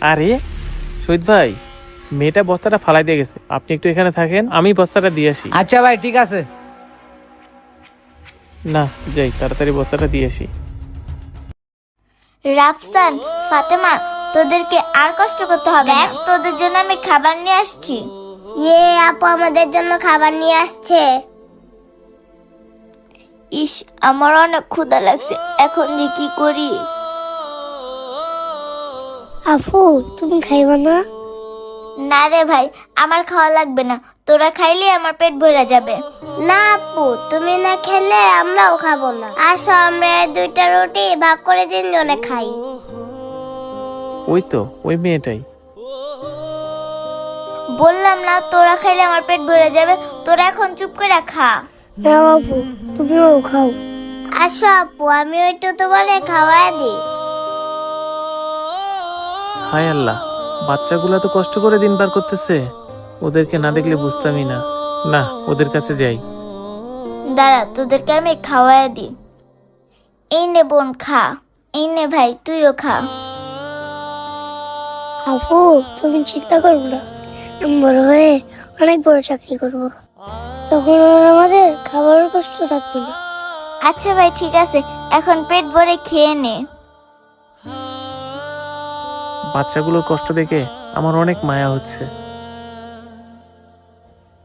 আরে শহীদ ভাই, মেয়েটা বস্তাটা ফালাই দিয়ে গেছে, আপনি একটু এখানে থাকেন, আমি বস্তাটা দিয়ে আসি। আচ্ছা ভাই, ঠিক আছে। না যাই, তাড়াতাড়ি বস্তাটা দিয়ে আসি। রাফসান, ফাতেমা, তোদেরকে আর কষ্ট করতে হবে না। তোদের জন্য আমি খাবার নিয়ে আসছি। আপু আমাদের জন্য খাবার নিয়ে আসছে। ইস, আমার অনেক ক্ষুধা লাগছে, এখন যে কি করি। আপু তুমি খাইবা না? না রে ভাই, আমার খাওয়া লাগবে না, তোরা খাইলে আমার পেট ভরে যাবে। না আপু, তুমি না খেলে আমরাও খাবো না। আসো আমরা দুইটা রুটি ভাগ করে তিনজনে খাই। ওই তো ওই মেয়েটাই। বললাম না তোরা খাইলে আমার পেট ভরে যাবে, তোরা এখন চুপ করে খা। না আপু, তুমিও খাও। আসো আপু, আমি একটু তোমারে খাওয়ায় দিই। হায় আল্লাহ, বাচ্চাগুলো তো কষ্ট করে দিন পার করতেছে, ওদেরকে না দেখলে বুঝতামই না। না, ওদের কাছে যাই। দাঁড়া, তোদেরকে আমি খাওয়ায় দিই। এই নে বোন, খা। এই নে ভাই, তুইও খা। আপু তুমি চিন্তা করো না, আমি বড় হয়ে অনেক বড় চাকরি করব, তখন আর আমাদের খাবারের কষ্ট থাকবে না। আচ্ছা ভাই, ঠিক আছে, এখন পেট ভরে খেয়ে নে। বাচ্চাগুলোর কষ্ট দেখে আমার অনেক মায়া হচ্ছে।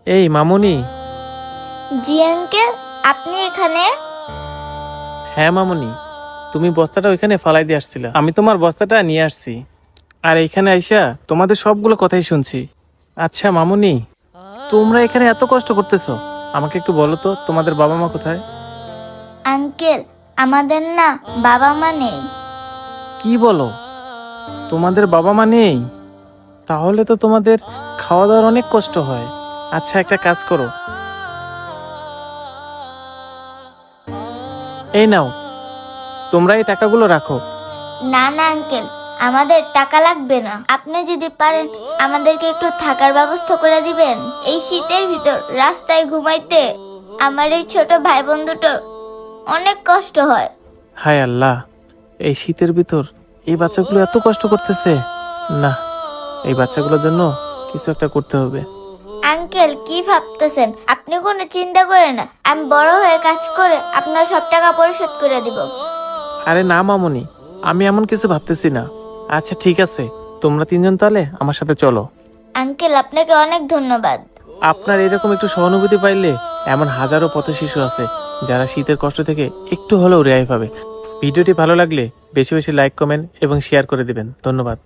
এই মামুনি। জি আঙ্কেল, আপনি এখানে? হ্যাঁ মামুনি, তুমি বস্তাটা ওইখানে ফালাই দিয়ে আসছিলে, আমি তোমার বস্তাটা নিয়ে আসছি, আর এইখানে আইসা তোমাদের সবগুলো কথাই শুনছি। আচ্ছা মামুনি, তোমরা এখানে এত কষ্ট করতেছো, আমাকে একটু বলো তো তোমাদের বাবা মা কোথায়? আঙ্কেল, আমাদের না বাবা মা নেই। কি বলো, তোমাদের বাবা মা নেই? তাহলে তো তোমাদের খাওয়া দাওয়ার অনেক কষ্ট হয়। আচ্ছা একটা কাজ করো, এই নাও, তোমরা এই টাকাগুলো রাখো। না না আঙ্কেল, আমাদের টাকা লাগবে না। আপনি যদি পারেন আমাদেরকে একটু থাকার ব্যবস্থা করে দিবেন। এই শীতের ভিতর রাস্তায় ঘুমাইতে আমার এই ছোট ভাই বোন দুটোর অনেক কষ্ট হয়। হায় আল্লাহ, এই শীতের ভিতর এই বাচ্চাগুলো এত কষ্ট করতেছে। না, এই বাচ্চাগুলোর জন্য কিছু একটা করতে হবে। আঙ্কেল, কি ভাবতেছেন? আপনি কোনো চিন্তা করেন না, আমি বড় হয়ে কাজ করে আপনার সব টাকা পরিশোধ করে দিব। আরে না মামুনি, আমি এমন কিছু ভাবতেছি না। আচ্ছা ঠিক আছে, তোমরা তিনজন তাহলে আমার সাথে চলো। আঙ্কেল, আপনাকে অনেক ধন্যবাদ। আপনার এরকম একটু সহানুভূতি পাইলে এমন হাজারো পথ শিশু আছে যারা শীতের কষ্ট থেকে একটু হলেও রেহাই পাবে। ভিডিওটি ভালো লাগলে বেশি বেশি লাইক, কমেন্ট এবং শেয়ার করে দিবেন। ধন্যবাদ।